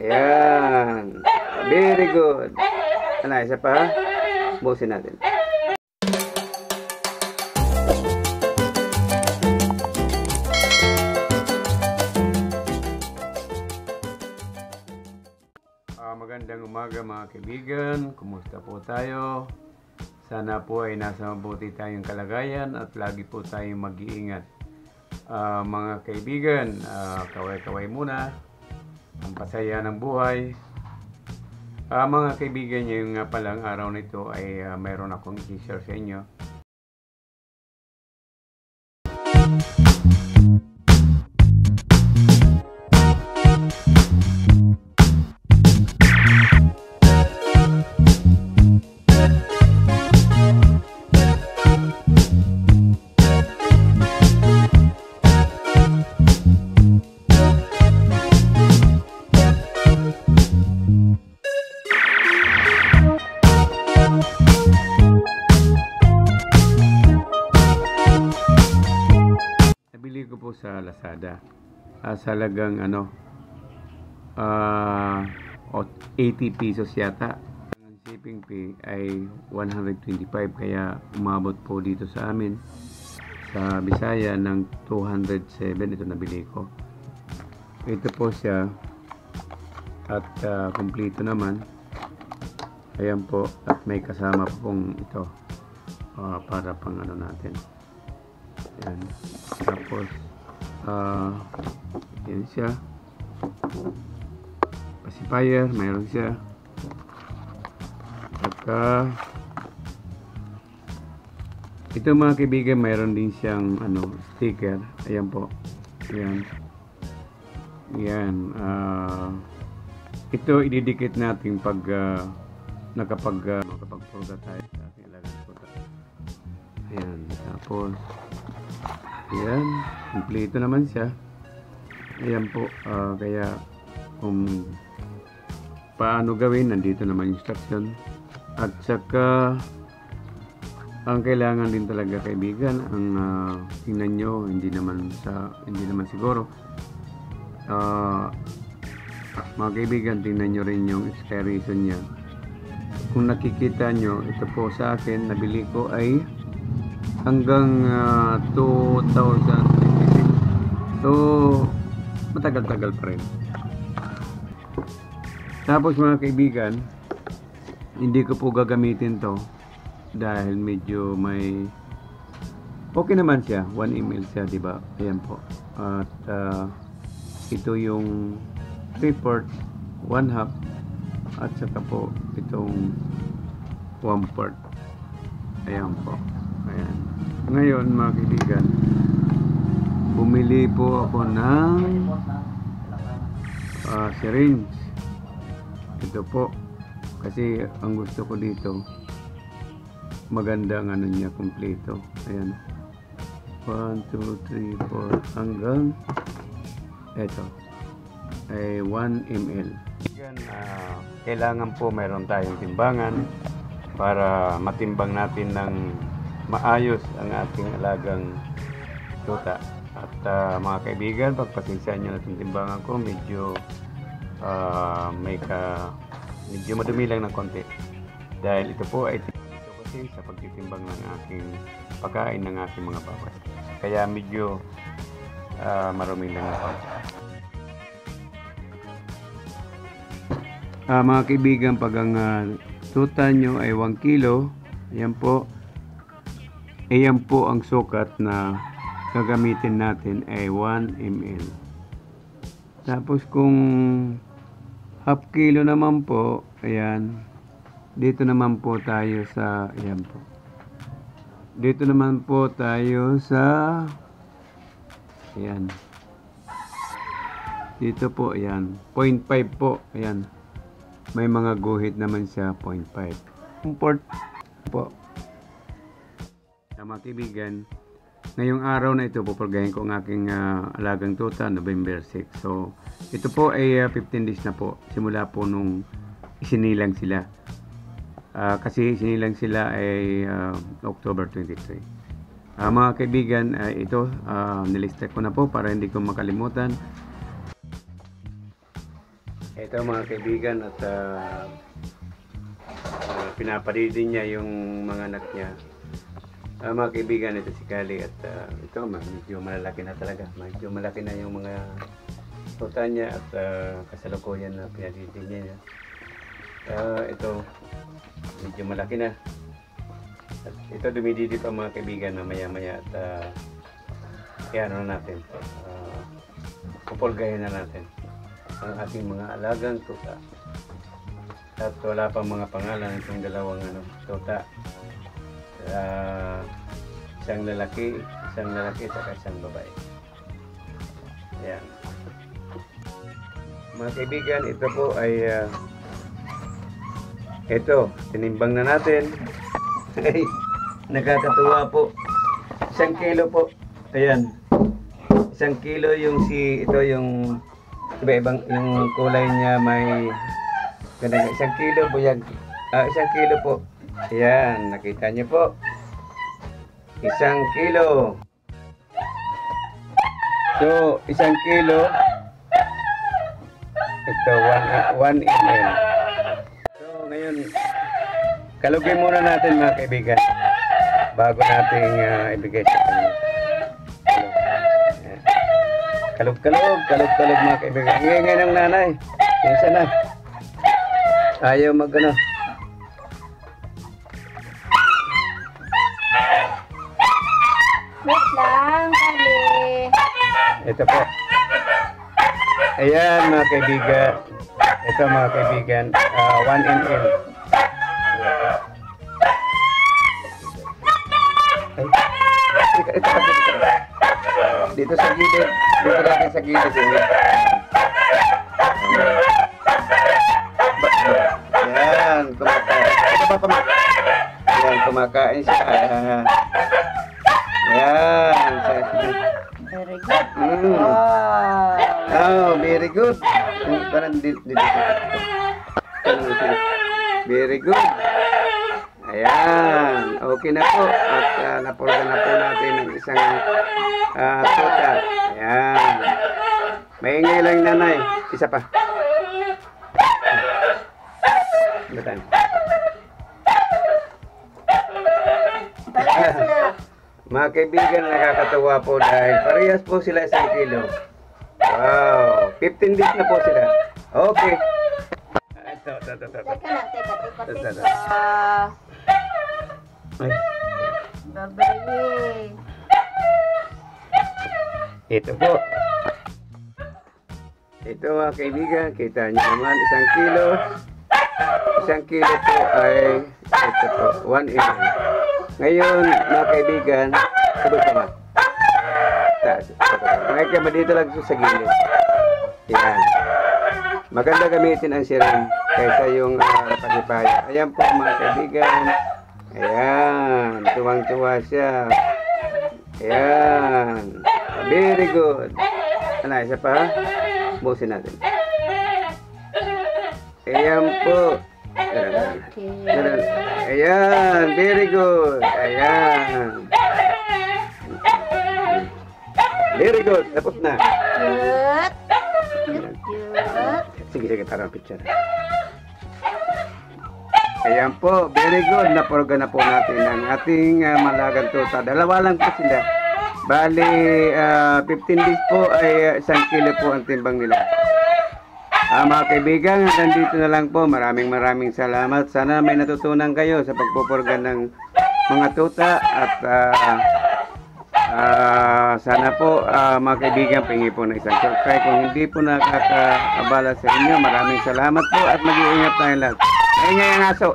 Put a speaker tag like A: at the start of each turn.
A: Ayan. Very good. Ano, isa pa? Busin natin. Magandang umaga mga kaibigan. Kumusta po tayo? Sana po ay nasa mabuti tayong kalagayan at lagi po tayong mag-iingat. Mga kaibigan, kaway-kaway muna. Ang pasaya ng buhay. Mga kaibigan, yung nga palang araw nito ay mayroon akong i-share sa inyo. Nabili ko po sa Lazada. Sa halagang 80 pesos yata. Ang shipping fee ay 125, kaya umabot po dito sa amin sa Bisaya ng 207. Ito nabili ko. Ito po siya at kumpleto naman. Ayan po, at may kasama pong ito para pang natin. Ayan. Tapos yan siya, pacifier, mayroon siya. At ito mga kaibigan, mayroon din siyang sticker. Ayan po. Ayan. Ayan. Ito ididikit natin pag makapagpurga tayo sa ating alagang puta. Ayan. Tapos ayan, kompleto naman siya. Ayan po, kaya kung paano gawin, nandito naman instruction. At saka ang kailangan din talaga kaibigan, ang tingnan nyo, hindi naman siguro mga kaibigan, tingnan nyo rin yung expiration niya. Kung nakikita nyo, ito po sa akin, nabili ko ay hanggang 2026. So matagal-tagal pa rin. Tapos mga kaibigan, hindi ko po gagamitin to dahil medyo may okay naman siya, 1 ml siya, diba? Ayan po. At ito yung 3/4, 1/2, at saka po itong 1/4. Ayan po. Ayan. Ngayon mga kaibigan, bumili po ako ng syringe. Ito po, kasi ang gusto ko dito, maganda ang niya, kompleto. Ayan. 1, 2, 3, 4 hanggang ito ay 1 ml. Kailangan po mayroon tayong timbangan para matimbang natin ng maayos ang ating alagang tuta. At mga kaibigan, pagpasensyahan nyo natin timbangan ko, medyo medyo madumi lang ng konti dahil ito po ay kasi sa pagtitimbang ng aking pagkain ng aking mga baboy, kaya medyo marumi lang ng konti. Mga kaibigan, pag ang tuta nyo ay 1 kilo, ayan po ang sukat na gagamitin natin ay 1 ml. Tapos kung half kilo naman po, ayan, dito naman po tayo sa, ayan po, dito naman po tayo sa, ayan, dito po, ayan, 0.5 po, ayan, may mga guhit naman siya, 0.5. Import po. Mga kaibigan, ngayong araw na ito, pupurgahin ko ang aking alagang tuta, November 6. So, ito po ay 15 days na po, simula po nung isinilang sila. Kasi isinilang sila ay October 23. Mga kaibigan, ito, nilista ko na po para hindi ko makalimutan. Ito mga kaibigan at pinapadidi niya yung mga anak niya. Mga kaibigan, ito si Kali at ito medyo malalaki na talaga. Medyo malaki na yung mga tuta niya at kasalukuyan na pinadidi niya. Ito medyo malaki na. At ito dumididi pa mga kaibigan na maya-maya at kaya ano natin. Pupulgahin na natin ang ating mga alagang tuta. At wala pang mga pangalan itong dalawang tuta. Isang lalaki at isang babae. Ayan. Mga kaibigan, ito po ay ito, tinimbang na natin. Ay, nakakatuwa po. 1 kilo po. Ayan. 1 kilo yung ito yung iba-ibang yung kulay niya may ganun, 1 kilo buyag. 1 kilo po. Ayan, nakita niyo po. 1 kilo. So, 1 kilo. Ito, 1 ml. So, ngayon, kalugin muna natin mga kaibigan bago nating ibigay sa kanya. Kalog mga kaibigan. Ingay ng nanay. Kinsa na. Ayaw mag-ano.
B: Wait lang, Kali.
A: Ito po. Ayan mga kaibigan. Ito mga kaibigan. 1 ml. Ito. Dito sa gilid. Dito natin sa gilid. Ayan. Kumakain. Ito pa Ayan. Kumakain siya. Ayan.
B: Very good. Wow.
A: Oh, very good. Parang dito. Very good. Ayan. Okay na po. At napulga na po natin ng isang tuta. Ayan. Maingay lang nanay. Isa pa. Batan. Mga kaibigan, nakakatawa po dahil parehas po sila 1 kilo. Wow. 15 days na po sila. Okay. Ito.
B: Teka.
A: Ay.
B: Babae.
A: Ito po. Ito mga kaibigan, kita nyo naman 1 kilo. 1 kilo po ay ito po, 1 ml. Ngayon mga kaibigan, sabay ka ma. Ngayon ka dito lang sa gilid. Yan. Maganda gamitin ang siren kaysa yung pagipaya. Ayan po mga kaibigan. Ayan. Tuwang-tuwa siya. Ayan. Very good. Ano, isa pa? Busin natin. Ayan po. Ganun. Ayan. Very good. Ayan. Very good. Tapos na.
B: Cute.
A: Sige, parang picture. Ayan po, very good. Napurga na po natin ang ating malagang tuta. Dalawa lang po sila. Bali, 15 days po ay 1 kilo po ang timbang nila. Mga kaibigan, nandito na lang po. Maraming salamat. Sana may natutunan kayo sa pagpupurga ng mga tuta. At sana po mga kaibigan, pingi po ng isang subscribe. Kung hindi po nakakaabala sa inyo, maraming salamat po at mag-iingat tayo lahat. Ayun nga yung aso.